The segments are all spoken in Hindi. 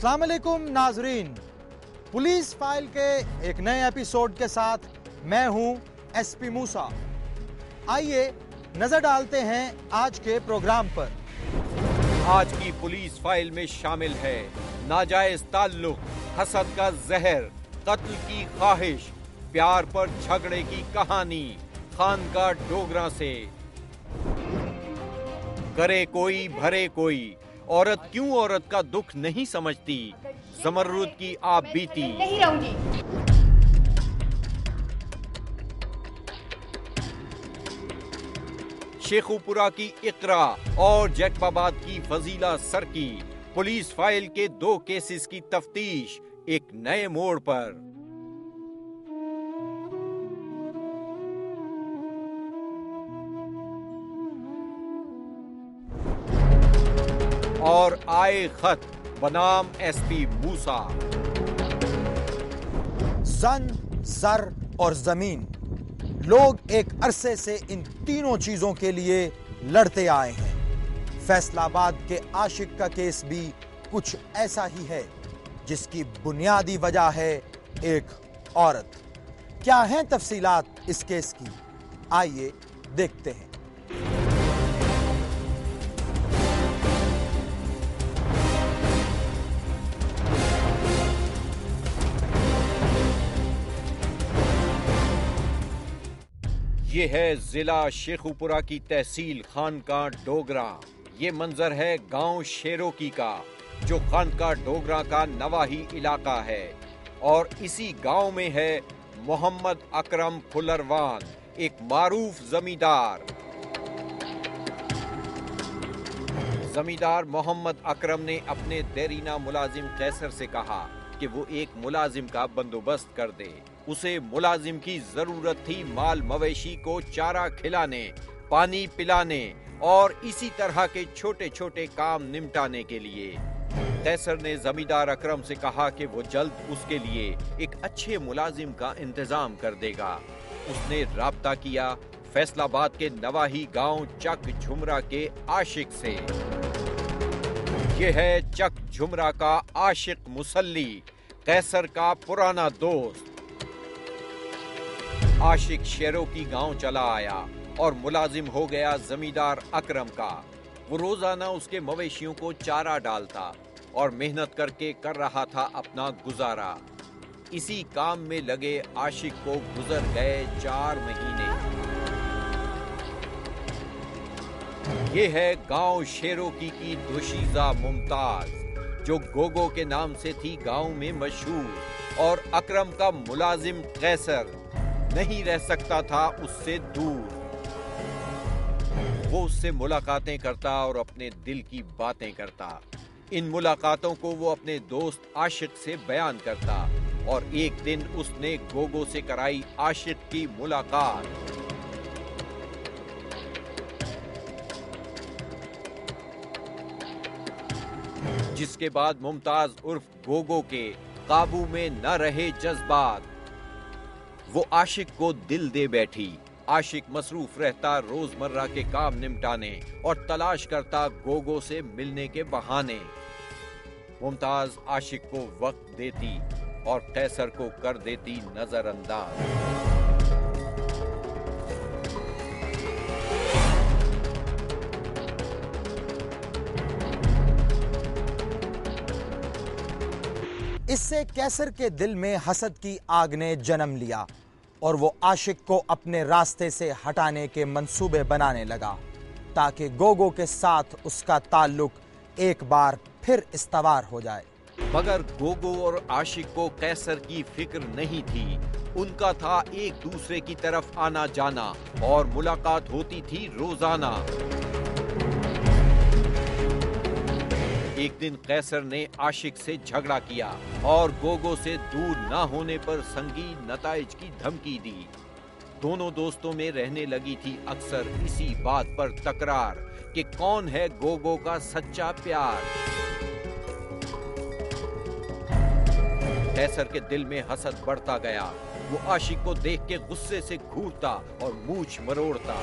अस्सलाम वालेकुम नाजरीन, पुलिस फाइल के एक नए एपिसोड के साथ मैं हूं एसपी मूसा। आइए नजर डालते हैं आज के प्रोग्राम पर। आज की पुलिस फाइल में शामिल है नाजायज ताल्लुक, हसद का जहर, कत्ल की ख्वाहिश, प्यार पर झगड़े की कहानी खानका डोगरा से। करे कोई भरे कोई, औरत क्यों औरत का दुख नहीं समझती, ज़मर्रुद की आप बीती। नहीं रहूंगी। शेखुपुरा की इकरा और जैकबाबाद की फजीला सर की पुलिस फाइल के 2 केसेस की तफ्तीश एक नए मोड़ पर। और आए खत बनाम एसपी मूसा। जन, जर और जमीन, लोग एक अरसे से इन तीनों चीजों के लिए लड़ते आए हैं। फैसलाबाद के आशिक का केस भी कुछ ऐसा ही है, जिसकी बुनियादी वजह है एक औरत। क्या हैं तफसीलात इस केस की, आइए देखते हैं। ये है जिला शेखुपुरा की तहसील खानका डोगरा। ये मंजर है गांव शेरोकी का, जो खानका डोगरा का नवाही इलाका है। और इसी गांव में है मोहम्मद अकरम फुलरवान, एक मारूफ जमींदार। जमींदार मोहम्मद अकरम ने अपने देरीना मुलाजिम कैसर से कहा कि वो एक मुलाजिम का बंदोबस्त कर दे। उसे मुलाजिम की जरूरत थी माल मवेशी को चारा खिलाने, पानी पिलाने और इसी तरह के छोटे छोटे काम निपटाने के लिए। कैसर ने जमींदार अकरम से कहा कि वो जल्द उसके लिए एक अच्छे मुलाजिम का इंतजाम कर देगा। उसने राब्ता किया फैसलाबाद के नवाही गांव चक झुमरा के आशिक से। ये है चक झुमरा का आशिक मुसल्ली, कैसर का पुराना दोस्त। आशिक शेरोकी गांव चला आया और मुलाजिम हो गया जमींदार अकरम का। वो रोजाना उसके मवेशियों को चारा डालता और मेहनत करके कर रहा था अपना गुजारा। इसी काम में लगे आशिक को गुजर गए 4 महीने। ये है गांव शेरोकी की दोशीजा मुमताज, जो गोगो के नाम से थी गांव में मशहूर। और अकरम का मुलाजिम कैसर नहीं रह सकता था उससे दूर। वो उससे मुलाकातें करता और अपने दिल की बातें करता। इन मुलाकातों को वो अपने दोस्त आशिक से बयान करता। और एक दिन उसने गोगो से कराई आशिक की मुलाकात। जिसके बाद मुमताज उर्फ गोगो के काबू में न रहे जज्बात। वो आशिक को दिल दे बैठी। आशिक मसरूफ रहता रोजमर्रा के काम निपटाने और तलाश करता गोगो से मिलने के बहाने। मुमताज आशिक को वक्त देती और कैसर को कर देती नजरअंदाज। इससे कैसर के दिल में हसद की आग ने जन्म लिया और वो आशिक को अपने रास्ते से हटाने के मंसूबे बनाने लगा, ताकि गोगो के साथ उसका ताल्लुक एक बार फिर इस्तवार हो जाए। मगर गोगो और आशिक को कैसर की फिक्र नहीं थी। उनका था एक दूसरे की तरफ आना जाना और मुलाकात होती थी रोजाना। एक दिन कैसर ने आशिक से झगड़ा किया और गोगो से दूर न होने पर संगीन नताइज की धमकी दी। दोनों दोस्तों में रहने लगी थी अक्सर इसी बात पर तकरार कि कौन है गोगो का सच्चा प्यार। कैसर के दिल में हसद बढ़ता गया। वो आशिक को देख के गुस्से से घूरता और मूंछ मरोड़ता।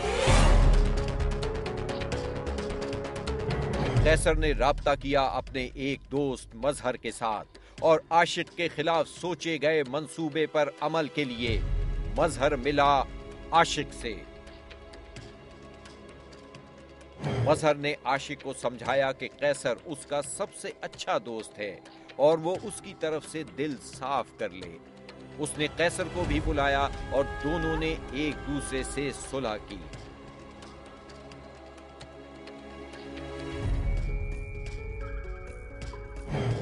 कैसर ने राब्ता किया अपने एक दोस्त मजहर के साथ और आशिक के खिलाफ सोचे गए मंसूबे पर अमल के लिए मजहर मिला आशिक से। मजहर ने आशिक को समझाया कि कैसर उसका सबसे अच्छा दोस्त है और वो उसकी तरफ से दिल साफ कर ले। उसने कैसर को भी बुलाया और दोनों ने एक दूसरे से सुलह की।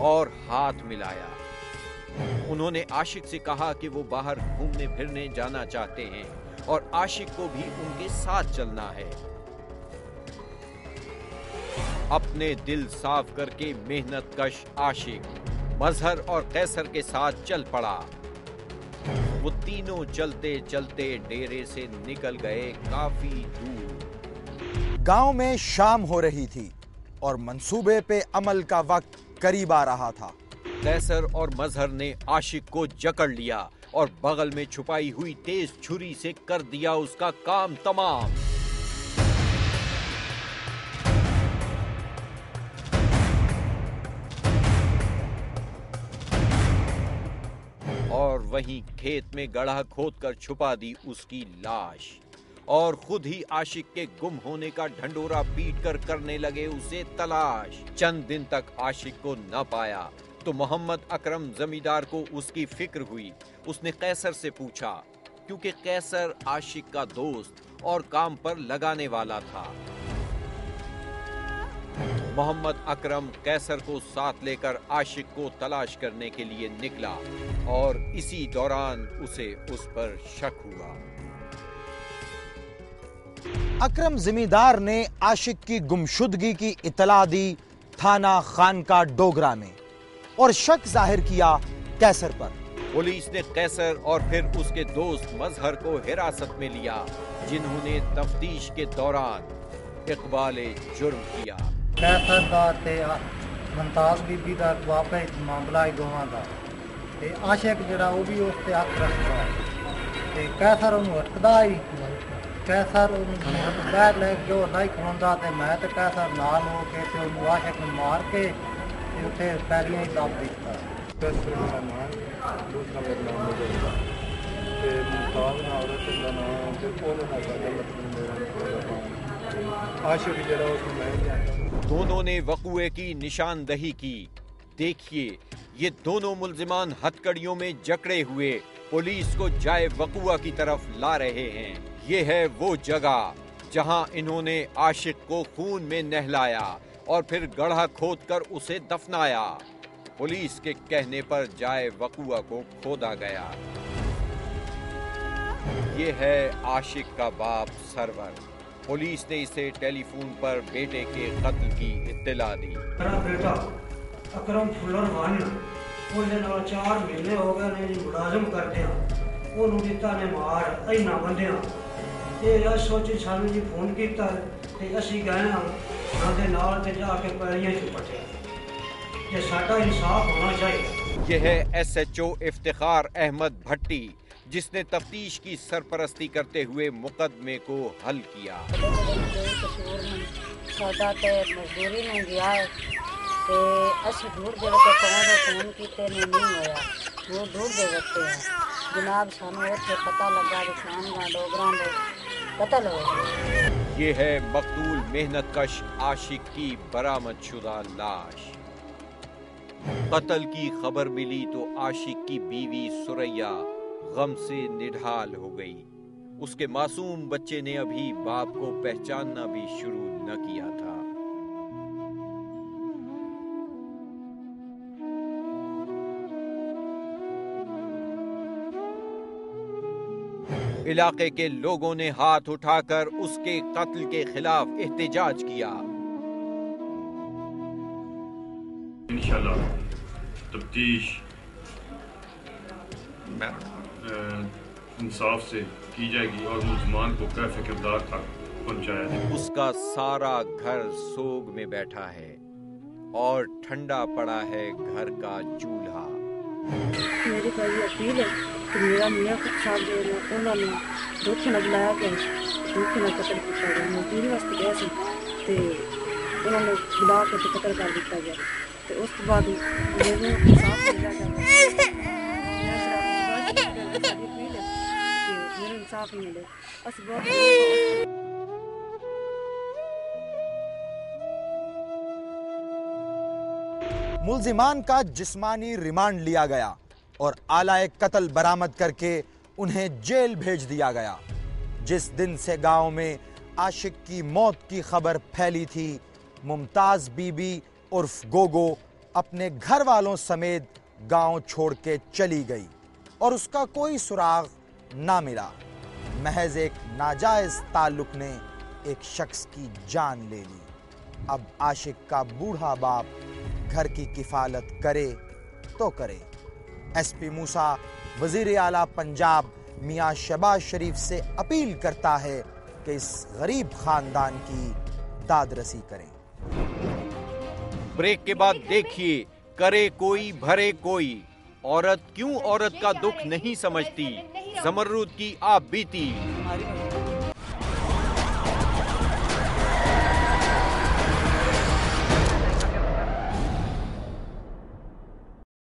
और हाथ मिलाया। उन्होंने आशिक से कहा कि वो बाहर घूमने फिरने जाना चाहते हैं और आशिक को भी उनके साथ चलना है। अपने दिल साफ करके मेहनतकश आशिक मजहर और कैसर के साथ चल पड़ा। वो तीनों चलते चलते डेरे से निकल गए काफी दूर। गांव में शाम हो रही थी और मंसूबे पे अमल का वक्त करीब आ रहा था। कैसर और मजहर ने आशिक को जकड़ लिया और बगल में छुपाई हुई तेज छुरी से कर दिया उसका काम तमाम। और वहीं खेत में गड्ढा खोदकर छुपा दी उसकी लाश और खुद ही आशिक के गुम होने का ढंढोरा पीटकर करने लगे उसे तलाश। चंद दिन तक आशिक को न पाया तो मोहम्मद अकरम जमींदार को उसकी फिक्र हुई। उसने कैसर से पूछा, क्योंकि कैसर आशिक का दोस्त और काम पर लगाने वाला था। मोहम्मद अकरम कैसर को साथ लेकर आशिक को तलाश करने के लिए निकला और इसी दौरान उसे उस पर शक हुआ। अकरम जिमीदार ने आशिक की गुमशुदगी की इतला दी थाना खानका डोगरा में और शक जाहिर किया कैसर पर। पुलिस ने कैसर और फिर उसके दोस्त मजहर को हिरासत में लिया, जिन्होंने तफ्तीश के दौरान इकबाले जुर्म किया। कैसर दा ते मुमताज बीबी दा वापे मामला ही दोवां दा ते आशिक जिहड़ा वो भी उस ते हक रखदा ते कैसर उन्हें हटदा ही। कैसर उन्हें बैठ ले जो नहीं खलोंदा ते मैं ते कैसर नाल हो के ते उन्हें आशिक नूं मार के ते उत्थे पैरियां ही दब दित्ता। कैसर मेरा नाम, दूसरा मेरा नाम मुझे ते मुमताज नाल औरत दा नाम ते ओहदा नाम मेरा आशिक जिहड़ा उस मैं जानदा। दोनों ने वक़ुए की निशानदही की। देखिए, ये दोनों मुल्जिमान हथकड़ियों में जकड़े हुए पुलिस को जाए वक़ुआ की तरफ ला रहे हैं। ये है वो जगह जहां इन्होंने आशिक को खून में नहलाया और फिर गड्ढा खोदकर उसे दफनाया। पुलिस के कहने पर जाए वक़ुआ को खोदा गया। ये है आशिक का बाप सरवर। पुलिस ने इसे टेलीफोन पर बेटे के कत्ल की इत्तला दी। मेरा बेटा अकरम फुल्लर वानिया ਉਹਦੇ ਨਾਲ 4 ਮਹੀਨੇ ਹੋ ਗਏ ਨੇ ਜੀ ਮੁਲਾਜ਼ਮ ਕਰਦੇ ਆ। ਉਹਨੂੰ ਦਿੱਤਾ ਨੇ ਮਾਰ ਇੰਨਾ ਬੰਦਿਆਂ ਇਹ ਆ ਸੋਚੀ ਸਾਨੂੰ ਜੀ ਫੋਨ ਕੀਤਾ ਤੇ ਅਸੀਂ ਗਏ ਆ ਉਹਦੇ ਨਾਲ ਤੇ ਜਾ ਕੇ ਪੈਰੀਆਂ ਚ ਪਟਿਆ ਕਿ ਸਾਡਾ ਇਨਸਾਫ ਹੋਣਾ ਚਾਹੀਦਾ। यह है SHO इफ्तिखार अहमद भट्टी, जिसने तफ्तीश की सरपरस्ती करते हुए मुकदमे को हल किया। सादा ते मजदूरी में गया है ते असि ढूंढ दे वक्त फोन कीते ने नहीं होया। वो ढूंढ दे वक्त है जनाब सानू उत्थे पता लगा कि खानगा डोगरा में कत्ल हो। ये है मकतूल मेहनतकश आशिक की बरामदशुदा लाश। कत्ल की खबर मिली तो आशिक की बीवी सुरैया गम से निढाल हो गई। उसके मासूम बच्चे ने अभी बाप को पहचानना भी शुरू न किया था। इलाके के लोगों ने हाथ उठाकर उसके कत्ल के खिलाफ एहतजाज किया। इंशाल्लाह तफ्तीश इंसाफ से की जाएगी और मुल्ज़मान को कैफ़े किरदार तक पहुंचाया जाएगा। उसका सारा घर सोग में बैठा है और ठंडा पड़ा है घर का चूल्हा। मेरी कोई अपील है कि मेरा मियाँ साहब जो है उन्होंने दुख न बुलाया कि दुख न कतल किया गया। मैं तीन वास्ते गया सी ते उन्होंने बुला के तो कत्ल कर दिया गया। तो उस बाद इंसाफ मिल जाएगा, मेरे इंसाफ नहीं मिले। बस बहुत मुल्जिमान का जिस्मानी रिमांड लिया गया और आलाए कत्ल बरामद करके उन्हें जेल भेज दिया गया। जिस दिन से गांव में आशिक की मौत की खबर फैली थी, मुमताज बीबी उर्फ गोगो अपने घर वालों समेत गांव छोड़ के चली गई और उसका कोई सुराग ना मिला। महज एक नाजायज ताल्लुक ने एक शख्स की जान ले ली। अब आशिक का बूढ़ा बाप घर की किफालत करे तो करे। एसपी मूसा वजीर आला पंजाब मियां शहबाज शरीफ से अपील करता है कि इस गरीब खानदान की दादरसी करें। ब्रेक के बाद देखिए, करे कोई भरे कोई, औरत क्यों औरत का दुख नहीं समझती, ज़मर्रुद की आप बीती।